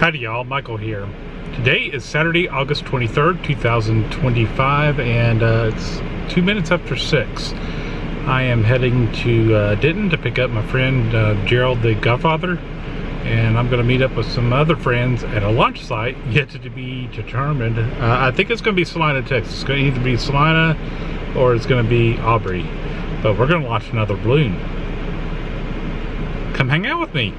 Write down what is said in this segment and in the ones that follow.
Howdy y'all, Michael here. Today is Saturday, August 23rd, 2025, and it's 2 minutes after 6. I am heading to Denton to pick up my friend Gerald the Godfather, and I'm going to meet up with some other friends at a launch site yet to be determined. I think it's going to be Celina, Texas. It's going to either be Celina or it's going to be Aubrey, but we're going to launch another balloon. Come hang out with me.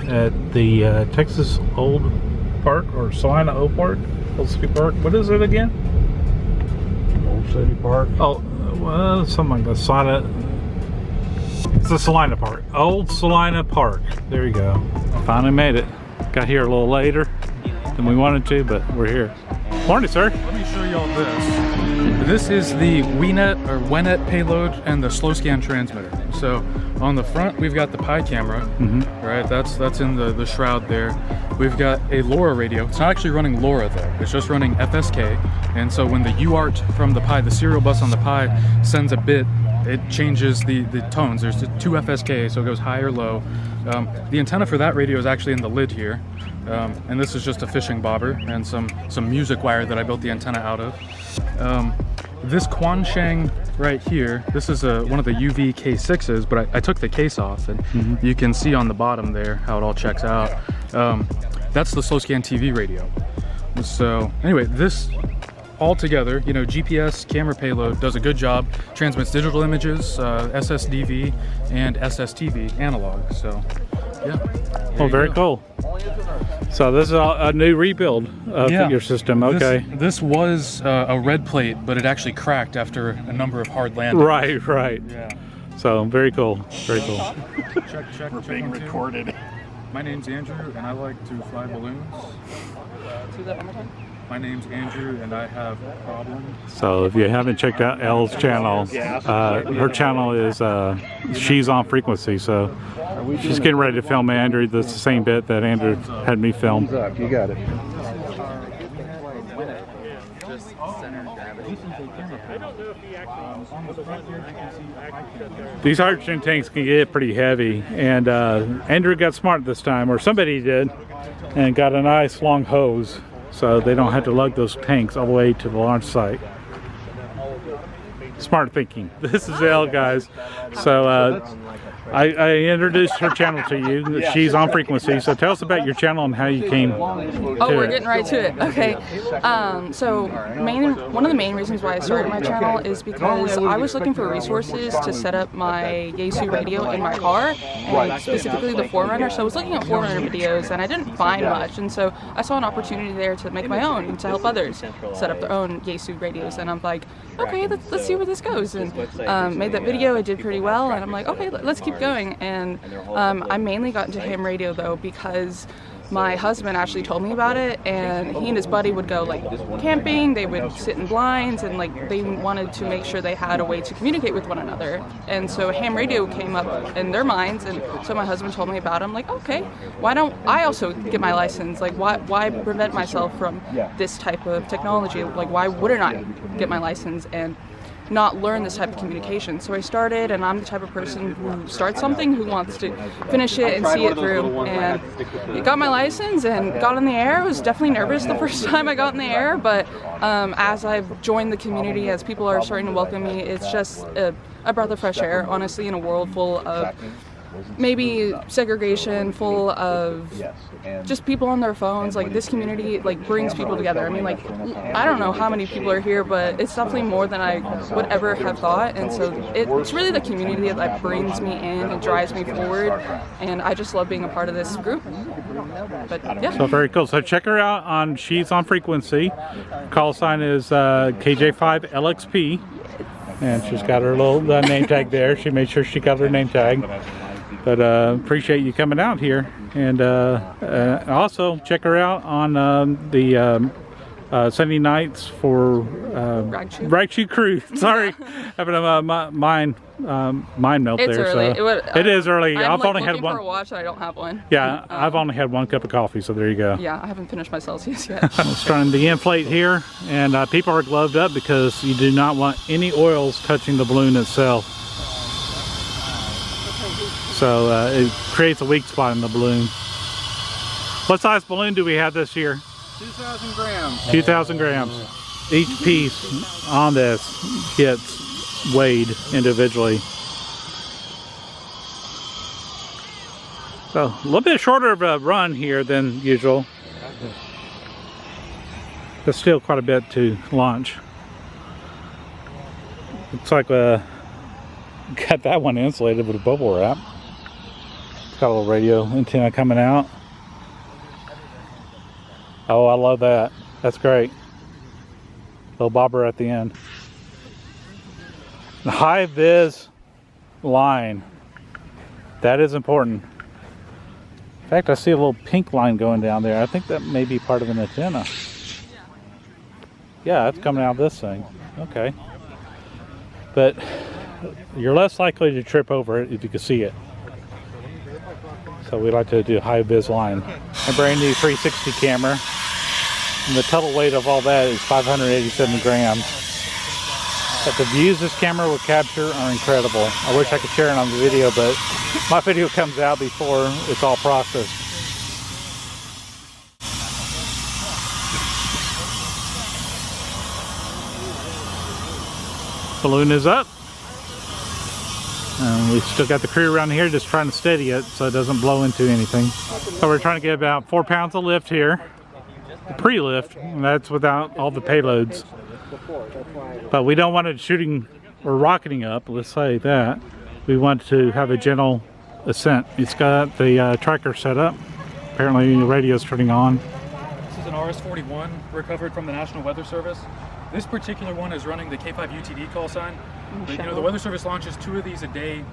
At the Texas Old Park, or Celina Old Park, Old City Park. What is it again? Old City Park. Oh, well, something like that. Celina. It's the Celina Park. Old Celina Park. There you go. Finally made it. Got here a little later than we wanted to, but we're here. Morning, sir. Let me show you all this. This is the WENET payload and the slow scan transmitter. So on the front, we've got the Pi camera, right? That's in the shroud there. We've got a LoRa radio. It's not actually running LoRa though. It's just running FSK. And so when the UART from the Pi, the serial bus on the Pi, sends a bit, it changes the tones. There's two FSK, so it goes high or low. The antenna for that radio is actually in the lid here. And this is just a fishing bobber and some music wire that I built the antenna out of. This Quansheng right here, this is one of the UV K6s, but I took the case off, and you can see on the bottom there how it all checks out. That's the slow scan TV radio. So anyway, this all together, you know, GPS camera payload does a good job, transmits digital images, SSDV and SSTV analog. So yeah. Oh, very cool. So this is a new rebuild of your system. Okay. This was a red plate, but it actually cracked after a number of hard landings. Right. Yeah. So very cool. Very cool. Check. We're being recorded. My name's Andrew, and I like to fly balloons. My name's Andrew, and I have problems. So if you haven't checked out Elle's channel, her channel is She's on Frequency. So she's getting ready to film Andrew. That's the same bit that Andrew had me film. You got it. These hydrogen tanks can get pretty heavy, and Andrew got smart this time, or somebody did, and got a nice long hose so they don't have to lug those tanks all the way to the launch site. Smart thinking. This is Elle, guys. So I introduced her channel to you. She's on Frequency. So tell us about your channel and how you came to we're getting right to it. Okay. So one of the main reasons why I started my channel is because I was looking for resources to set up my Yaesu radio in my car, and specifically the Forerunner. So I was looking at Forerunner videos and I didn't find much, and so I saw an opportunity there to make my own and to help others set up their own Yaesu radios. And I'm like, okay, let's see where this goes. And made that video. It did pretty well, and I'm like, okay, let's keep going. And I mainly got into ham radio though because my husband actually told me about it, and he and his buddy would go like camping, they would sit in blinds, and like they wanted to make sure they had a way to communicate with one another. And so ham radio came up in their minds, and so my husband told me about it. I'm like, okay, why don't I also get my license? Like why prevent myself from this type of technology? Like why wouldn't I get my license and not learn this type of communication? So I started, and I'm the type of person who starts something, who wants to finish it and see it through. And I got my license and got in the air. I was definitely nervous the first time I got in the air, but as I've joined the community, as people are starting to welcome me, it's just a breath of fresh air, honestly, in a world full of maybe segregation, full of just people on their phones. Like, this community like brings people together. I mean, like, I don't know how many people are here, but it's definitely more than I would ever have thought. And so it's really the community that brings me in and drives me forward, and I just love being a part of this group. But yeah. So very cool. So check her out on, she's on frequency. Call sign is KJ5LXP. And she's got her little name tag there. She made sure she got her name tag. But appreciate you coming out here. And also check her out on the Sunday nights for Rag Shoot Crew. Sorry, having a mind melt it's there. Early. So it is early. I'm I've only had for one. a watch. I don't have one. Yeah, I've only had one cup of coffee. So there you go. Yeah, I haven't finished my Celsius yet. It's trying the inflate here, and people are gloved up because you do not want any oils touching the balloon itself. So it creates a weak spot in the balloon. What size balloon do we have this year? 2,000 grams. 2,000 grams. Each piece on this gets weighed individually. So a little bit shorter of a run here than usual. But still quite a bit to launch. Looks like got that one insulated with a bubble wrap. It's got a little radio antenna coming out. Oh, I love that. That's great. Little bobber at the end. The high vis line. That is important. In fact, I see a little pink line going down there. I think that may be part of an antenna. Yeah, that's coming out of this thing. Okay. But you're less likely to trip over it if you can see it. So we like to do high vis line. A brand new 360 camera. And the total weight of all that is 587 grams. But the views this camera will capture are incredible. I wish I could share it on the video, but my video comes out before it's all processed. Balloon is up. And we still got the crew around here just trying to steady it so it doesn't blow into anything. So we're trying to get about 4 pounds of lift here. Pre-lift, and that's without all the payloads. But we don't want it shooting or rocketing up, let's say that. We want to have a gentle ascent. It's got the tracker set up. Apparently the radio's turning on. This is an RS-41 recovered from the National Weather Service. This particular one is running the K5 UTD call sign. But, the Weather Service launches 2 of these a day,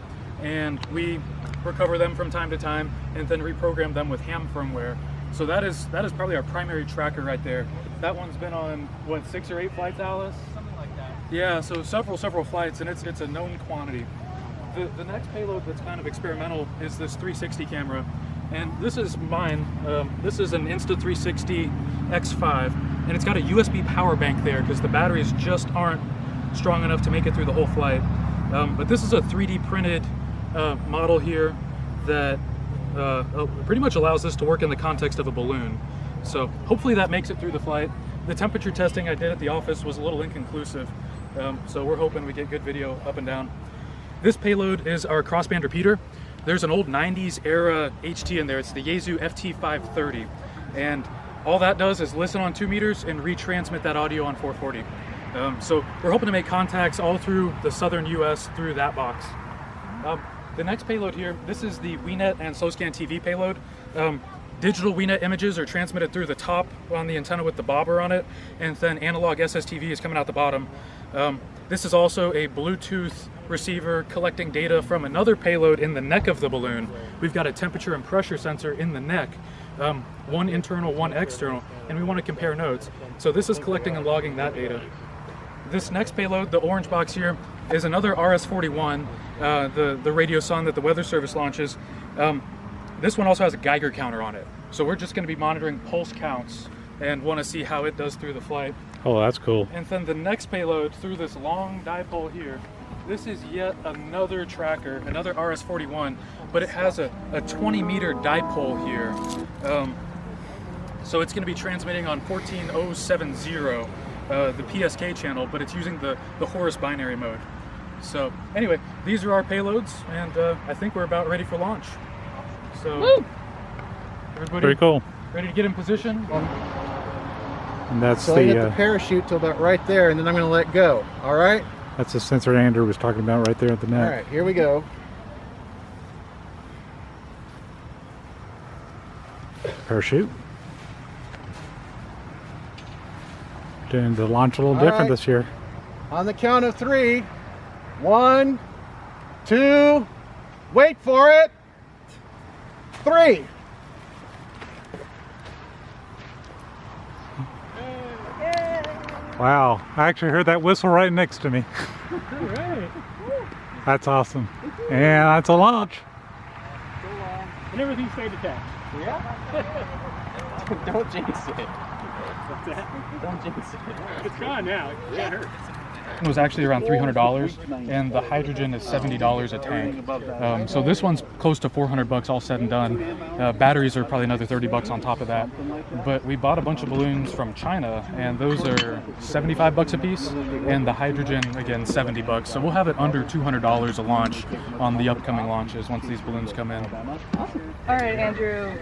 and we recover them from time to time and then reprogram them with ham firmware. So that is probably our primary tracker right there. That one's been on, what, 6 or 8 flights, Alice? Something like that. Yeah, so several flights, and it's a known quantity. The next payload that's kind of experimental is this 360 camera, and this is mine. This is an Insta360 X5, and it's got a USB power bank there because the batteries just aren't strong enough to make it through the whole flight. But this is a 3D printed model here that pretty much allows this to work in the context of a balloon. So hopefully that makes it through the flight. The temperature testing I did at the office was a little inconclusive, so we're hoping we get good video up and down. This payload is our crossband repeater. There's an old 90s era HT in there. It's the Yaesu FT530, and all that does is listen on 2 meters and retransmit that audio on 440. So we're hoping to make contacts all through the southern US through that box. The next payload here, this is the WeNet and SlowScan TV payload. Digital WeNet images are transmitted through the top on the antenna with the bobber on it, and then analog SSTV is coming out the bottom. This is also a Bluetooth receiver collecting data from another payload in the neck of the balloon. We've got a temperature and pressure sensor in the neck, one internal, one external, and we want to compare notes. So this is collecting and logging that data. This next payload, the orange box here, is another RS-41, the radio song that the Weather Service launches. This one also has a Geiger counter on it. So we're just going to be monitoring pulse counts and want to see how it does through the flight. Oh, that's cool. And then the next payload through this long dipole here, this is yet another tracker, another RS-41, but it has a 20-meter dipole here. So it's going to be transmitting on 14070, the PSK channel, but it's using the Horus binary mode. So anyway, these are our payloads, and I think we're about ready for launch. So woo! Everybody very cool. Ready to get in position? And that's so I hit the parachute till about right there, and then I'm going to let go. All right? That's the sensor Andrew was talking about right there at the neck. All right, here we go. parachute. Doing the launch a little different this year. On the count of 3. 1, 2, wait for it. 3. Wow, I actually heard that whistle right next to me. That's awesome. And that's a launch. And everything stayed attached. Yeah? Don't jinx it. What's that? Don't jinx it. It's gone now. It can't hurt. It was actually around $300, and the hydrogen is $70 a tank. So this one's close to $400 all said and done. Batteries are probably another $30 on top of that. But we bought a bunch of balloons from China, and those are $75 a piece, and the hydrogen, again, $70. So we'll have it under $200 a launch on the upcoming launches once these balloons come in. Awesome. All right, Andrew,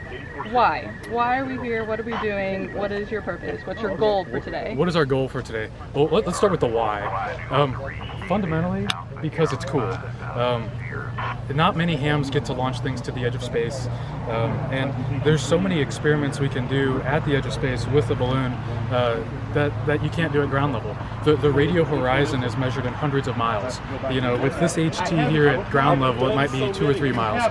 why? Why are we here? What are we doing? What is your purpose? What's your goal for today? What is our goal for today? Well, let's start with the why. Fundamentally, because it's cool. Not many hams get to launch things to the edge of space, and there's so many experiments we can do at the edge of space with the balloon that you can't do at ground level. The radio horizon is measured in hundreds of miles. You know, with this HT here at ground level, it might be 2 or 3 miles,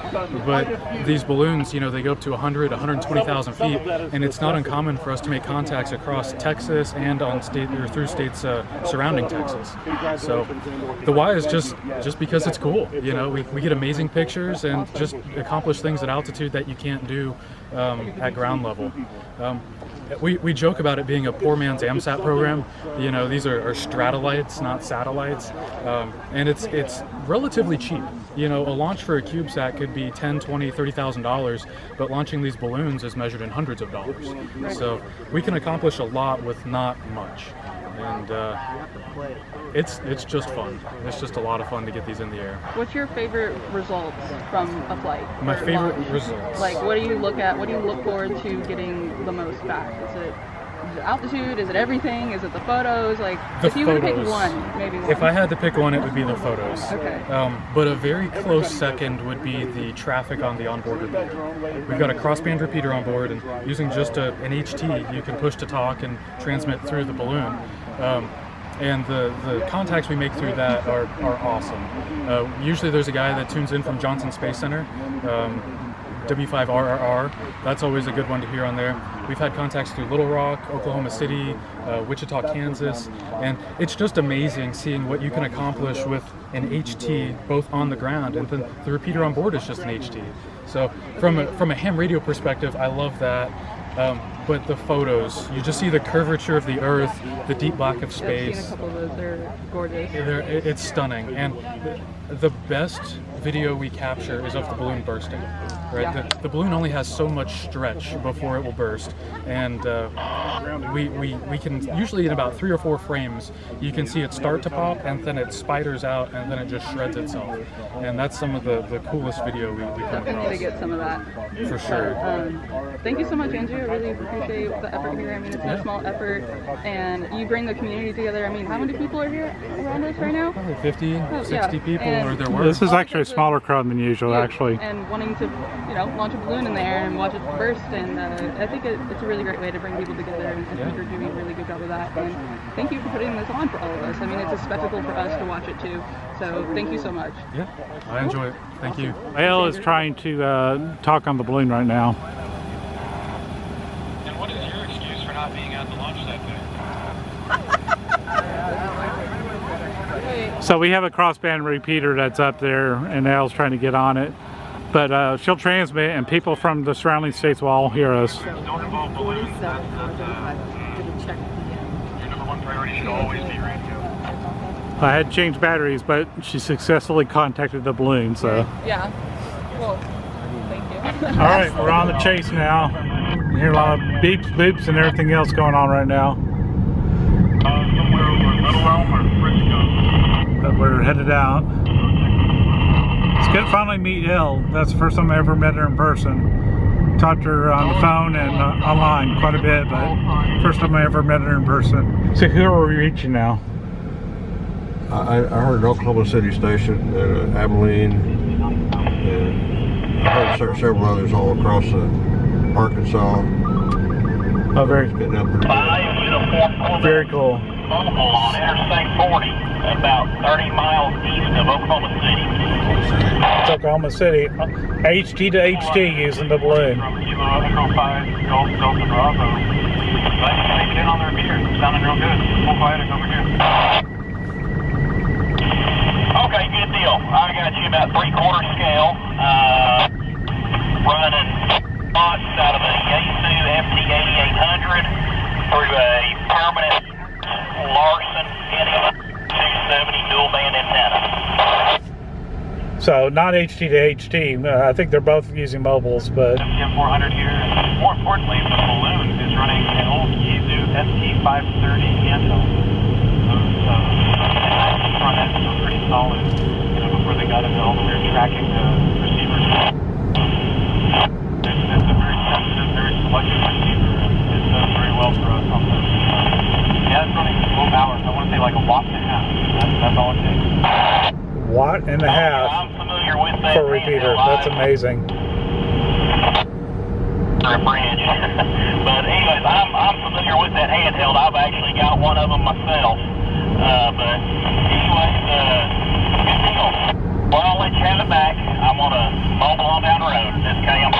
but these balloons, you know, they go up to 100, 120,000 feet, and it's not uncommon for us to make contacts across Texas and on state or through states surrounding Texas. So the why is just because it's cool. You know, we get amazing pictures and just accomplish things at altitude that you can't do at ground level. We joke about it being a poor man's AMSAT program. You know, these are stratolites, not satellites, and it's relatively cheap. You know, a launch for a CubeSat could be $10,000, $20,000, $30,000, but launching these balloons is measured in hundreds of dollars. So we can accomplish a lot with not much, and it's just fun. It's just a lot of fun to get these in the air. What's your favorite results from a flight? My favorite results. Like, what do you look at? What do you look forward to getting the most back? Is it altitude? Is it everything? Is it the photos? Like, if you were to pick one, maybe one. If I had to pick one, it would be the photos. Okay. But a very close second would be the traffic on the onboard repeater. We've got a crossband repeater on board, and using just an HT, you can push to talk and transmit through the balloon. And the contacts we make through that are awesome. Usually there's a guy that tunes in from Johnson Space Center, W5RRR. That's always a good one to hear on there. We've had contacts through Little Rock, Oklahoma City, Wichita, Kansas, and it's just amazing seeing what you can accomplish with an HT both on the ground, and then the repeater on board is just an HT. So from a ham radio perspective, I love that. But the photos, you just see the curvature of the Earth, the deep black of space. I've seen a couple of those. They're gorgeous. It's stunning, and the best video we capture is of the balloon bursting. Right, Yeah. the balloon only has so much stretch before it will burst, and we can usually in about 3 or 4 frames you can see it start to pop, and then it spiders out, and then it just shreds itself, and that's some of the coolest video we come Definitely need to across. get some of that. For sure. Thank you so much, Andrew. I really appreciate the effort here. I mean, it's no small effort, and you bring the community together. I mean, how many people are here around us right now? Probably 50, Oh, 60 yeah. people And or there were. This is actually a smaller crowd than usual, actually. And wanting to, you know, launch a balloon in there and watch it burst, and I think it's a really great way to bring people together, and I think you're doing a really good job of that. And thank you for putting this on for all of us. I mean, it's a spectacle for us to watch it too. So thank you so much. Yeah, I enjoy it. Thank you. Al is trying to talk on the balloon right now. And what is your excuse for not being at the launch site there? So we have a crossband repeater that's up there, and Al's trying to get on it. But she'll transmit, and people from the surrounding states will all hear us. Don't involve balloons. Your number one priority should always be radio. I had to change batteries, but she successfully contacted the balloon, so. Yeah. Well, thank you. All right, we're on the chase now. You hear a lot of beeps, boops, and everything else going on right now. Somewhere over Little Elm or Frisco. But we're headed out. It's good to finally meet Elle. That's the first time I ever met her in person. Talked to her on the phone and online quite a bit, but first time I ever met her in person. So who are we reaching now? I heard Oklahoma City Station, Abilene, and I heard several others all across Arkansas. Oh, very, Getting up pretty good. very cool. Mobile on Interstate 40, about 30 miles east of Oklahoma City. It's Oklahoma City. HT to HT using the balloon. From Kilo Echo 5, Golf Delta Bravo. Glad you can get on their meter. Sounding real good. Full fighting over here. Okay, good deal. I got you about 3/4 scale. Running spots out of a Yaesu FT8800 through a permanent Larson NE270 dual band antenna. So not HT to HT. I think they're both using mobiles, but MTM400 here. More importantly, the balloon is running an old Yaesu ST530 handheld. Those front ends were pretty solid, you know, before they got into all the weird tracking receivers. It's a very sensitive, very selective receiver, and it does very well for us on the. Yeah, it's running low hours. I want to say like a watt and a half. That's all it takes. watt and a half I'm familiar with that for a repeater. That's amazing. A bridge. But anyways, I'm familiar with that handheld. I've actually got one of them myself. But anyways, good deal. Well, I'll let you have it back. I'm on a mobile on down the road. This cam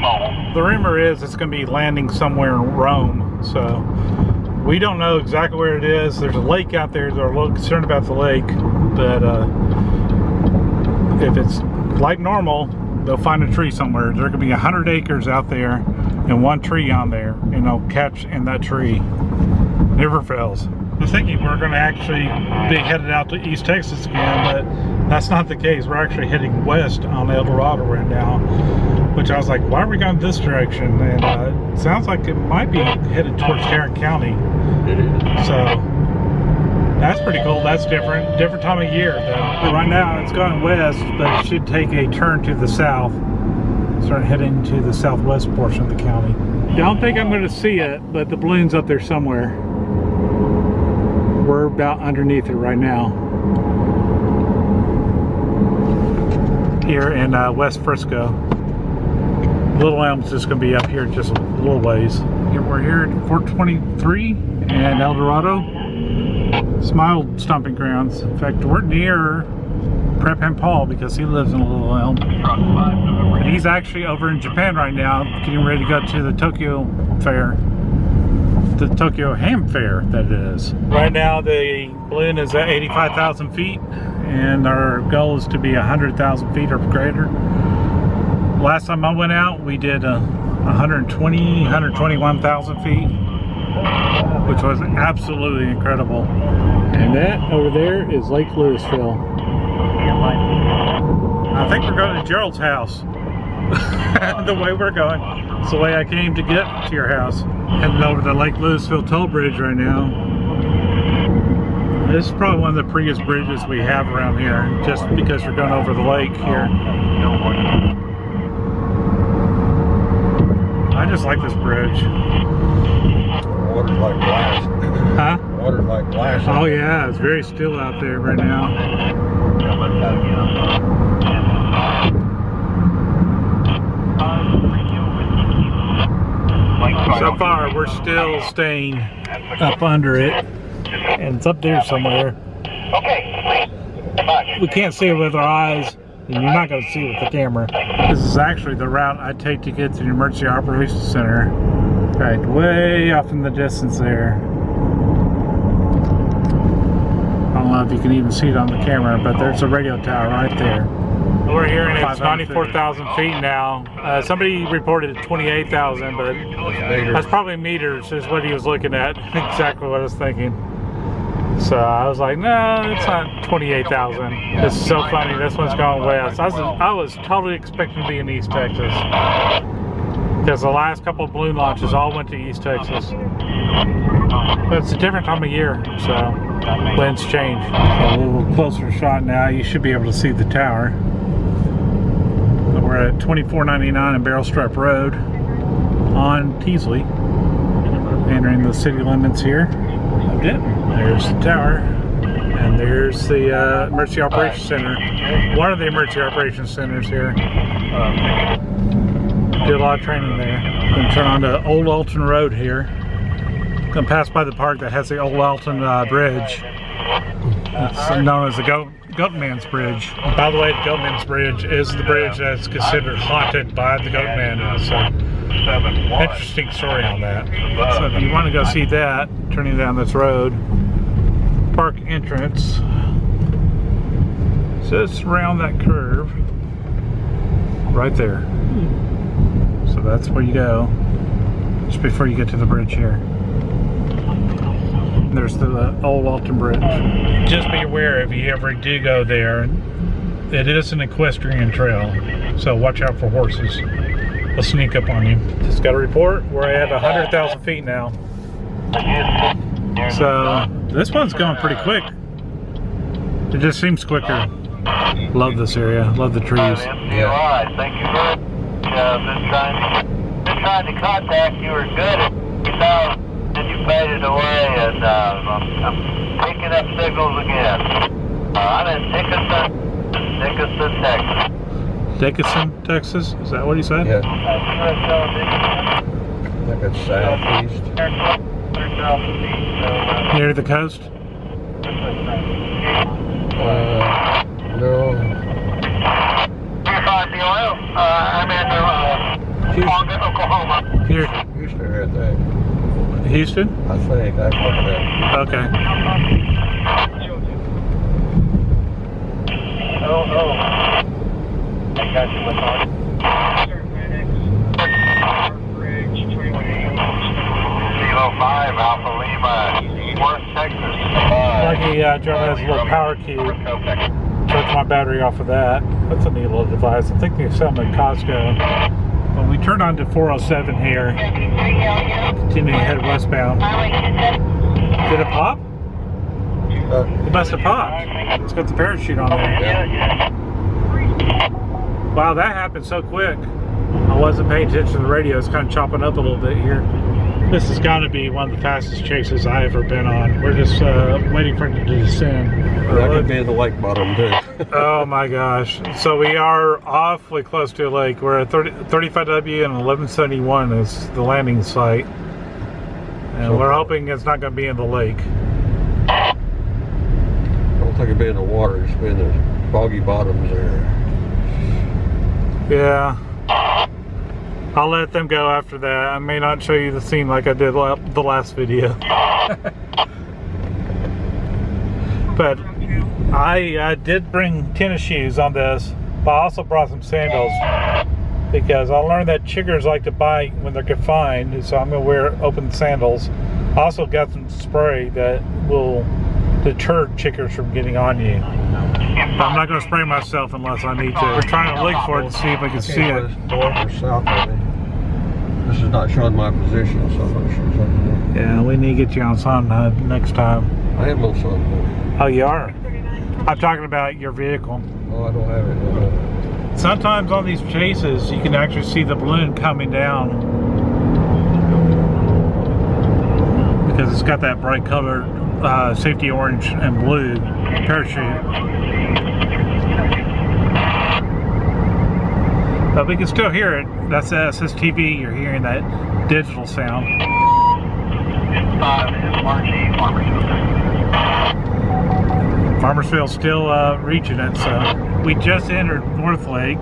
mobile. The rumor is it's going to be landing somewhere in Rome, so we don't know exactly where it is. There's a lake out there. They're a little concerned about the lake, but if it's like normal, they'll find a tree somewhere. There could be 100 acres out there and one tree on there, and they'll catch in that tree. Never fails. I was thinking we're going to actually be headed out to East Texas again, but that's not the case. We're actually heading west on El Dorado right now, which I was like, why are we going this direction? And it sounds like it might be headed towards Denton County. It is. So that's pretty cool. That's different. Different time of year though. But right now it's going west, but it should take a turn to the south. Start heading to the southwest portion of the county. Don't think I'm going to see it, but the balloon's up there somewhere. We're about underneath it right now. Here in West Frisco. Little Elm's just going to be up here just a little ways. We're here at 423 and El Dorado. Smile stomping grounds. In fact, we're near Prep and Paul because he lives in Little Elm. And he's actually over in Japan right now, getting ready to go to the Tokyo Fair. The Tokyo Ham Fair, that is. Right now the balloon is at 85,000 feet and our goal is to be 100,000 feet or greater. Last time I went out we did 121,000 feet, which was absolutely incredible. And that over there is Lake Lewisville. I think we're going to Gerald's house. The way we're going. It's the way I came to get to your house. Heading over the Lake Lewisville toll bridge right now. This is probably one of the prettiest bridges we have around here, just because you're going over the lake here. I just like this bridge. Water's like glass. Huh? Water's like glass. Oh yeah, it's very still out there right now. So far, we're still staying up under it, and it's up there somewhere. We can't see it with our eyes, and you're not going to see it with the camera. This is actually the route I take to get to the Emergency Operations Center. Right, way off in the distance there. I don't know if you can even see it on the camera, but there's a radio tower right there. We're here and it's 94,000 feet now. Somebody reported 28,000, but that's probably meters is what he was looking at. Exactly what I was thinking. So I was like, no, it's not 28,000. This is so funny. This one's going west. I was totally expecting to be in East Texas, because the last couple of balloon launches all went to East Texas. But it's a different time of year, so winds change. So a little closer shot now. You should be able to see the tower. We're at 2499 in Barrel Stripe Road on Teasley, entering the city limits here of Denton. There's the tower, and there's the Emergency Operations Center, one of the Emergency Operations Centers here. Did a lot of training there. Gonna turn onto Old Alton Road here. Gonna pass by the park that has the Old Alton Bridge. It's known as the Goatman's Bridge. By the way, the Goatman's Bridge is the bridge that's considered haunted by the Goatman. So, interesting story on that. So if you want to go see that, turning down this road, park entrance, just around that curve, right there. So that's where you go, just before you get to the bridge here. There's the Old Alton Bridge. Just be aware if you ever do go there, it is an equestrian trail, so watch out for horses. They'll sneak up on you. Just got a report, we're at 100,000 feet now. So this one's going pretty quick. It just seems quicker. Love this area, love the trees. Yeah. All right, thank you very much. Been trying to contact you. Were good at then you faded away, and I'm picking up signals again. I'm in Dickinson, Texas. Dickinson, Texas? Is that what he said? Yeah. I think it's southeast. Near the coast? No. I'm in Oklahoma. Here, Houston, I think. Houston? I think that's what it is. Okay. Oh. I got you with on. 05 Alpha Lima, Worth, Texas. Lucky John has a little power cube. Charge my battery off of that. That's a neat little device. I think they sell them at Costco. When we turn on to 407 here, continue to head westbound. Did it pop? It must have popped. It's got the parachute on there. Wow, that happened so quick. I wasn't paying attention to the radio. It's kind of chopping up a little bit here. This has got to be one of the fastest chases I ever been on. We're just waiting for it to descend. That could be in the lake bottom too. Oh my gosh. So we are awfully close to a lake. We're at 35W and 1171 is the landing site. And So we're hoping it's not going to be in the lake. I don't think it'd be in the water. It's be in the boggy bottoms there. Yeah. I'll let them go after that. I may not show you the scene like I did the last video. But I did bring tennis shoes on this, but I also brought some sandals because I learned that chiggers like to bite when they're confined, so I'm going to wear open sandals. I also got some spray that will deter chiggers from getting on you. But I'm not going to spray myself unless I need to. We're trying to look for it to see if we can see it. North or south of me. This is not showing my position, so I'm not sure something. Yeah, we need to get you on sun next time. I am on sun. Oh, you are? I'm talking about your vehicle. Oh, I don't have it. No. Sometimes on these chases, you can actually see the balloon coming down because it's got that bright colored safety orange and blue parachute. But we can still hear it. That's the SSTV. You're hearing that digital sound. Farmersville's still reaching it, so we just entered North Lake.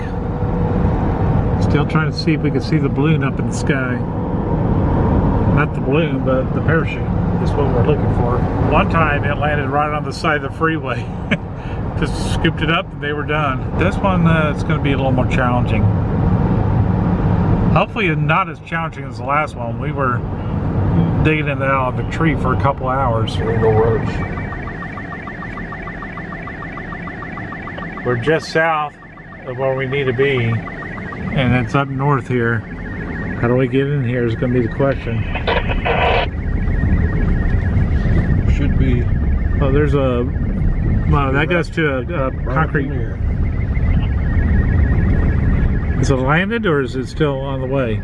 Still trying to see if we can see the balloon up in the sky. Not the balloon, but the parachute is what we're looking for. One time it landed right on the side of the freeway. Just scooped it up and they were done. This one it's going to be a little more challenging. Hopefully not as challenging as the last one. We were digging in and out of the tree for a couple hours. There ain't no roads. We're just south of where we need to be, and it's up north here. How do we get in here is going to be the question. Should be. Oh, there's a. Well, that goes to a concrete. Is it landed or is it still on the way?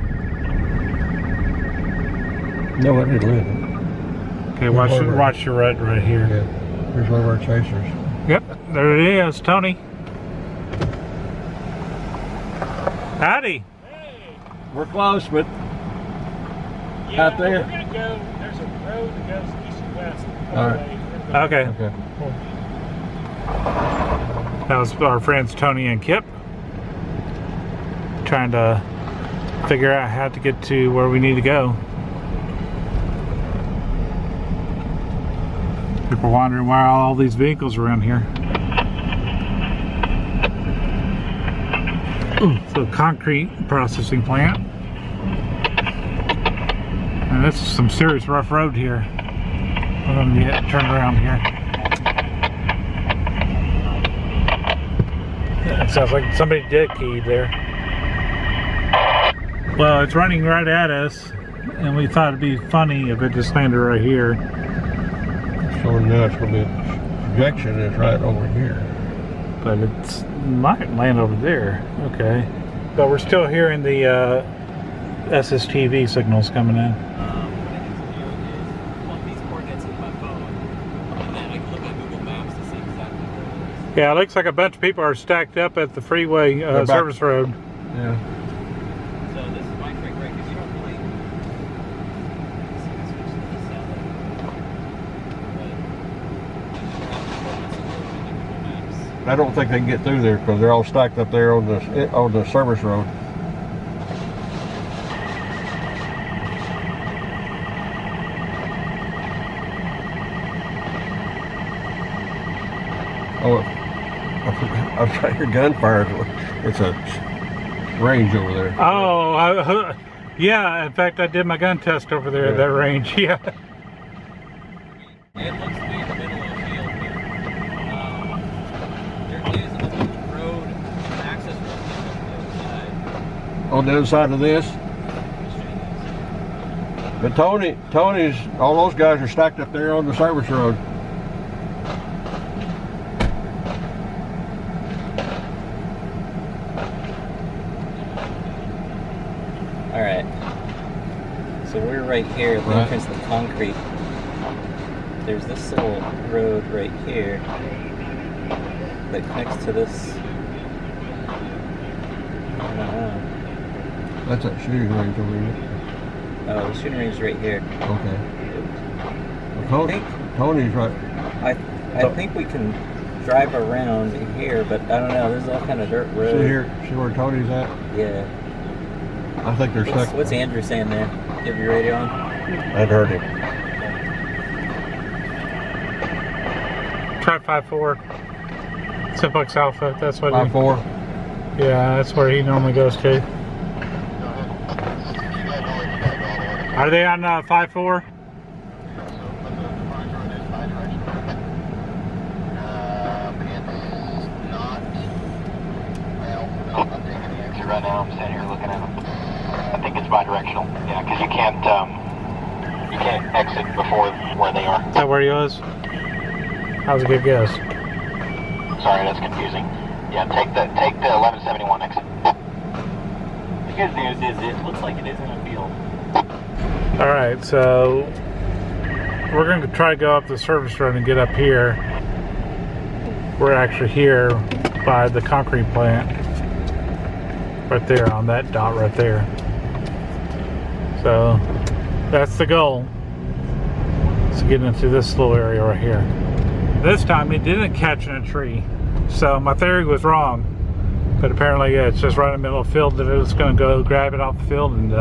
No, it didn't land. Okay, watch your red right here. Yeah. Here's one of our chasers. Yep, there it is, Tony. Howdy. Hey, We're close, but Yeah, out there. We're gonna go. There's a road that goes east and west. All right. Okay. Okay. That was our friends Tony and Kip trying to figure out how to get to where we need to go. People wondering why all these vehicles around here. Ooh, so concrete processing plant. And this is some serious rough road here. We're gonna get turned around here. It sounds like somebody did key there. Well, it's running right at us, and we thought it'd be funny if it just landed right here. So now it's going to be, projection is right over here. But it might land over there. Okay. But we're still hearing the SSTV signals coming in. Yeah, it looks like a bunch of people are stacked up at the freeway service road. Yeah. So this is my trick, right? Because you don't really switch to this side. I don't think they can get through there because they're all stacked up there on the service road. Oh, I try to hear gunfire. It's a range over there. Oh, yeah. In fact, I did my gun test over there at that range. Yeah. It looks to be in the middle of the field here. There is a road, access road On the other side of this. But Tony's, all those guys are stacked up there on the service road. Alright. So we're right here at the entrance to the concrete. There's this little road right here that connects to this. I don't know. That's that shooting range over here. Oh, the shooting range is right here. Okay. Well, Tony's right. I think we can drive around here, but I don't know. There's all kind of dirt road. See where Tony's at? Yeah. I think they're stuck. What's Andrew saying there? You have your radio on? I'd heard him. Try 5-4. Simplex Alpha. That's what. 5-4. Yeah, that's where he normally goes to. Are they on 5-4? Right now, I'm standing here looking at them. I think it's bi-directional. Yeah, because you can't exit before where they are. Is that where he was? That was a good guess. Sorry, that's confusing. Yeah, take the 1171 exit. The good news is it looks like it is in a field. All right, so we're going to try to go up the service road and get up here. We're actually here by the concrete plant. Right there on that dot right there. So that's the goal. To get into this little area right here. This time it didn't catch in a tree. So my theory was wrong. But apparently, yeah, it's just right in the middle of the field that it's going to go grab it off the field and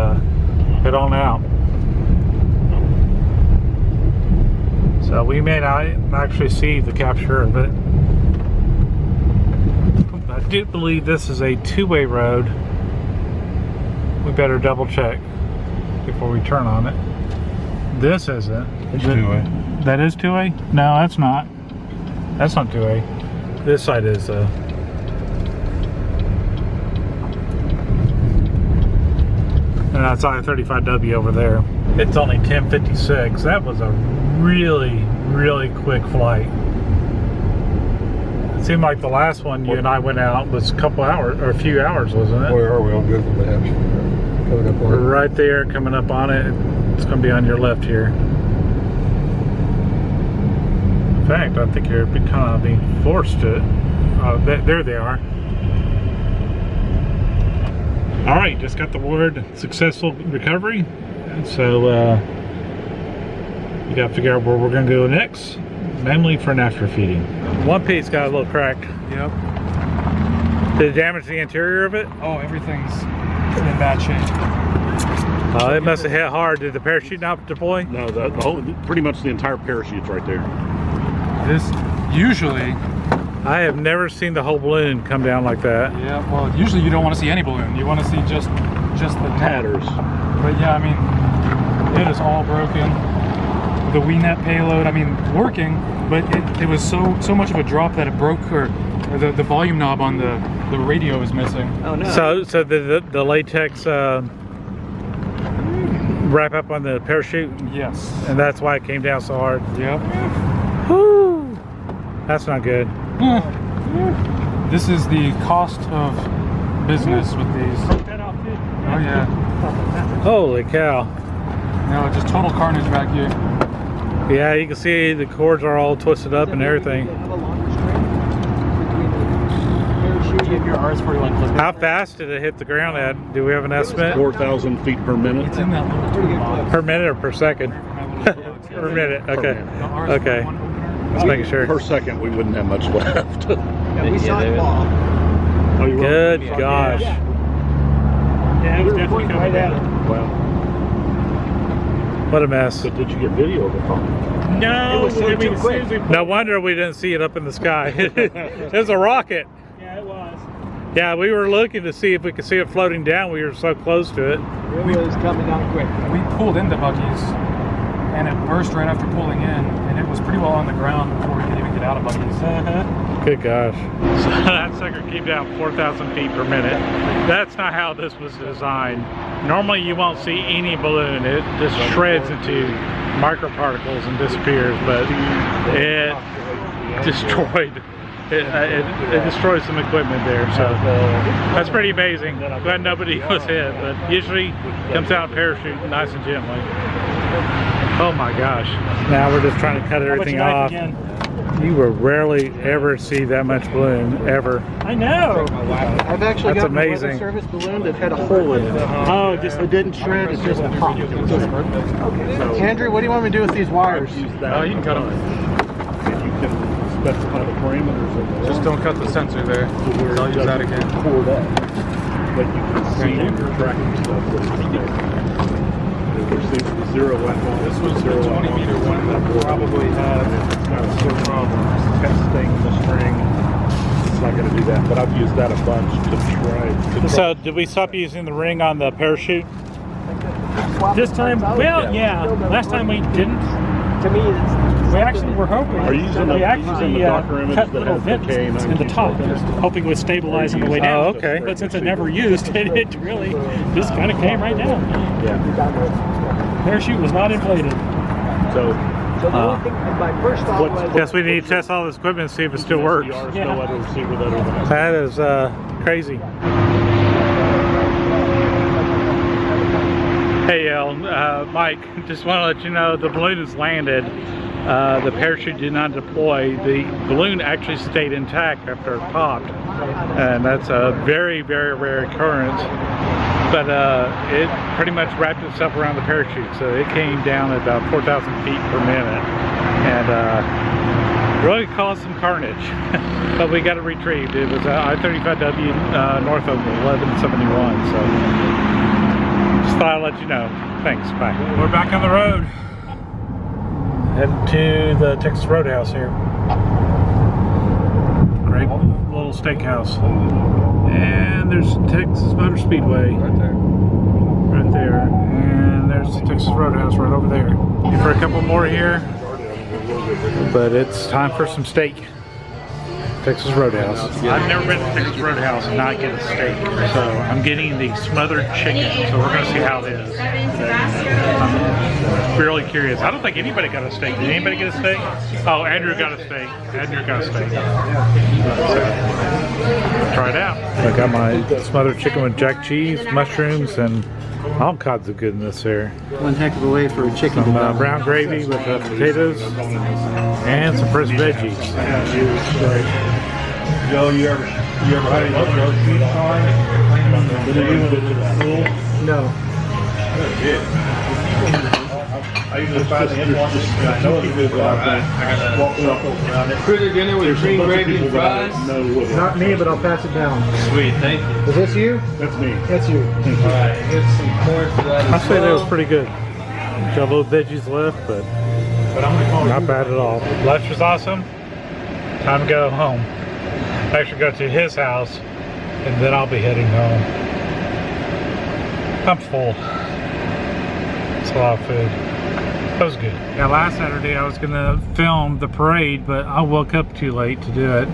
head on out. So we may not actually see the capture of it. I do believe this is a two-way road. We better double check before we turn on it. This isn't. It's two-way. That is two-way? No, that's not. That's not two-way. This side is and that's I-35W over there. It's only 10:56. That was a really, really quick flight. It seemed like the last one you and I went out was a couple hours, or a few hours, wasn't it? Where are we on Google Maps? Coming up on We're right there, coming up on it. It's going to be on your left here. In fact, I think you're kind of being forced to. There they are. All right, just got the word successful recovery. So we got to figure out where we're going to go next, mainly for an after feeding. One piece got a little cracked. Yep. Did it damage the interior of it? Oh, everything's in bad shape. It must have hit hard. Did the parachute not deploy? No, the whole, pretty much the entire parachute's right there. This usually. I have never seen the whole balloon come down like that. Yeah, well, usually you don't want to see any balloon. You want to see just the Tatters. But yeah, I mean, it is all broken. The WeNet payload, I mean, working, but it was so much of a drop that it broke, or the volume knob on the radio is missing. Oh no. So the latex wrap up on the parachute? Yes. And that's why it came down so hard? Yep. Whew. That's not good. This is the cost of business with these. Oh yeah. Holy cow. No, just total carnage back here. Yeah, you can see the cords are all twisted up and everything. How fast did it hit the ground at? Do we have an estimate? 4,000 feet per minute. It's in that little box. Per minute or per second? Per minute, okay. Okay. Just making sure. Per second, we wouldn't have much left. Yeah, we saw it fall. Oh, you were? Good gosh. Yeah, it was definitely coming right at it. Wow. What a mess. So did you get video of it falling? No, It was so I mean, too as soon quick. as we No wonder we didn't see it up in the sky. It was a rocket. Yeah, it was. Yeah, we were looking to see if we could see it floating down. We were so close to it. It was coming down quick. We pulled into Buc-ee's, and it burst right after pulling in, and it was pretty well on the ground before we could even get out of Buc-ee's. Good gosh. So that sucker came down 4,000 feet per minute. That's not how this was designed. Normally you won't see any balloon. It just shreds into microparticles and disappears, but it destroyed. It destroyed some equipment there, so that's pretty amazing. Glad nobody was hit, but usually comes out in parachute nice and gently. Oh my gosh. Now we're just trying to cut everything off. You will rarely ever see that much balloon, ever. I know. I've actually That's got a amazing. weather service balloon that had a hole in it. Oh, just It didn't shred, it just popped. Andrew, what do you want me to do with these wires? Oh, you can cut them. If you can specify the parameters of that. Just don't cut the sensor there. I'll use that again. Poured up. But you can see on your tracking stuff what it's there. The zero went on. This was the 20-meter one that probably had some problems. Testing the string. It's not going to do that, but I've used that a bunch to try. So did we stop using the ring on the parachute? this time, well, yeah. Last time we didn't. To me, We actually were hoping. Are you using we the- actually using the Docker image cut that little has the vents K9 in the top, hoping it would stabilize on the way down. Oh, okay. But since it never used, it really just kind of came right down. Yeah. Parachute was not inflated. So so the only thing, my first thought was, Guess we need to test all this equipment and see if it still works. there's Yeah. no other receiver that will. That is crazy. Hey, Mike, just want to let you know the balloon has landed. The parachute did not deploy. The balloon actually stayed intact after it popped, and that's a very, very rare occurrence. But it pretty much wrapped itself around the parachute, so it came down at about 4,000 feet per minute, and really caused some carnage. But we got it retrieved. It was I-35W north of 1171. So just thought I'd let you know. Thanks. Bye. We're back on the road. Heading to the Texas Roadhouse here. Great little steakhouse. And there's Texas Motor Speedway. Right there. Right there. And there's the Texas Roadhouse right over there. Looking for a couple more here. But it's time for some steak. Texas Roadhouse. I've never been to Texas Roadhouse and not get a steak. So I'm getting the smothered chicken. So we're going to see how it is. I'm really curious. I don't think anybody got a steak. Did anybody get a steak? Oh, Andrew got a steak. Andrew got a steak. So, try it out. I got my smothered chicken with jack cheese, mushrooms, and all kinds of goodness there. One heck of a way for a chicken to Some brown gravy with potatoes and some fresh veggies. Joe, you ever had any road sheets on? Did they do the pool? No. I usually find the influences, and I know it's good, but I gotta walk around it. Critter dinner with green gravy and fries? Not me, but I'll pass it down. Sweet, thank you. Is this you? That's me. That's you. Alright, get some corn for that I'd as say that was well. pretty good. Got little veggies left, but not bad at all. Lunch was awesome. Time to go home. Actually go to his house, and then I'll be heading home. I'm full. It's a lot of food. That was good. Yeah, last Saturday I was gonna film the parade, but I woke up too late to do it.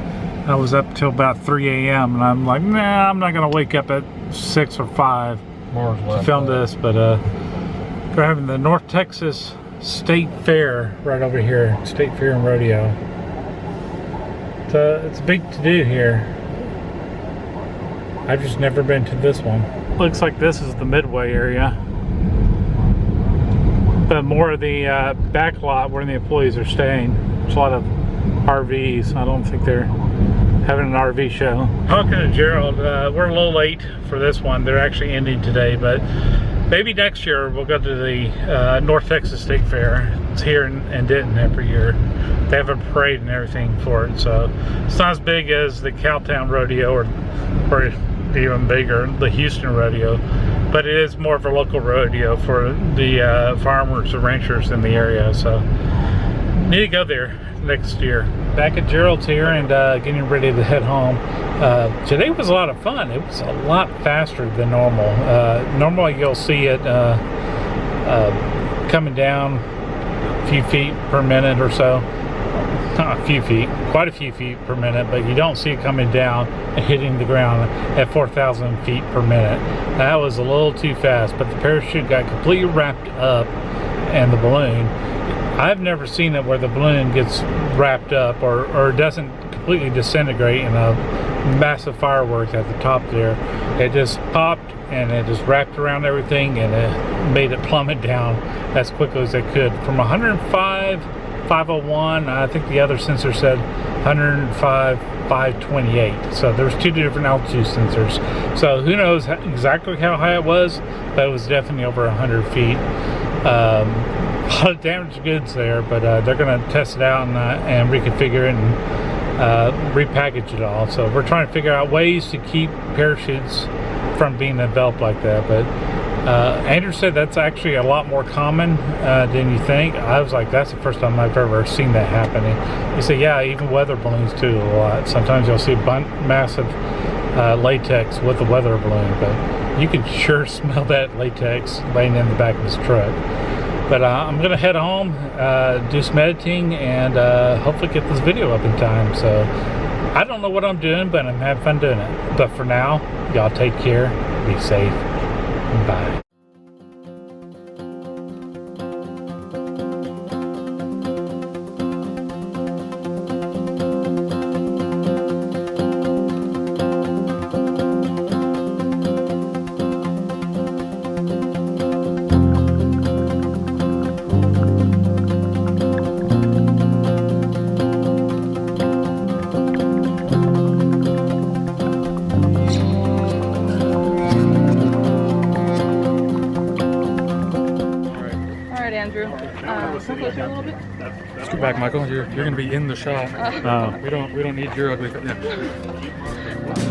I was up till about 3 a.m. and I'm like, nah, I'm not gonna wake up at 6 or 5 to film this, but they're having the North Texas State Fair right over here, State Fair and Rodeo. It's big to do here. I've just never been to this one. Looks like this is the Midway area. But more of the back lot where the employees are staying. There's a lot of RVs. I don't think they're having an RV show. Talking to Gerald, we're a little late for this one. They're actually ending today, but maybe next year we'll go to the North Texas State Fair. It's here in Denton every year. They have a parade and everything for it, so it's not as big as the Cowtown Rodeo or even bigger, the Houston Rodeo, but it is more of a local rodeo for the farmers and ranchers in the area, so need to go there next year. Back at Gerald's here and getting ready to head home. Today was a lot of fun. It was a lot faster than normal. Normally you'll see it coming down a few feet per minute or so. Not a few feet, quite a few feet per minute, but you don't see it coming down and hitting the ground at 4,000 feet per minute. That was a little too fast, but the parachute got completely wrapped up and the balloon. I've never seen it where the balloon gets wrapped up or doesn't completely disintegrate in a massive fireworks at the top there. It just popped and it just wrapped around everything and it made it plummet down as quickly as it could. From 105, 501, I think the other sensor said 105, 528. So there's two different altitude sensors. So who knows exactly how high it was, but it was definitely over 100 feet. A lot of damaged goods there, but they're going to test it out and reconfigure it and repackage it all. So we're trying to figure out ways to keep parachutes from being developed like that. But Andrew said that's actually a lot more common than you think. I was like, that's the first time I've ever seen that happening. He said, yeah, even weather balloons too a lot. Sometimes you'll see massive latex with a weather balloon, but you can sure smell that latex laying in the back of his truck. But I'm going to head home, do some editing, and hopefully get this video up in time. So I don't know what I'm doing, but I'm having fun doing it. But for now, y'all take care, be safe, and bye. Let's go back, Michael. You're gonna be in the shot. We don't need your ugly. Yeah.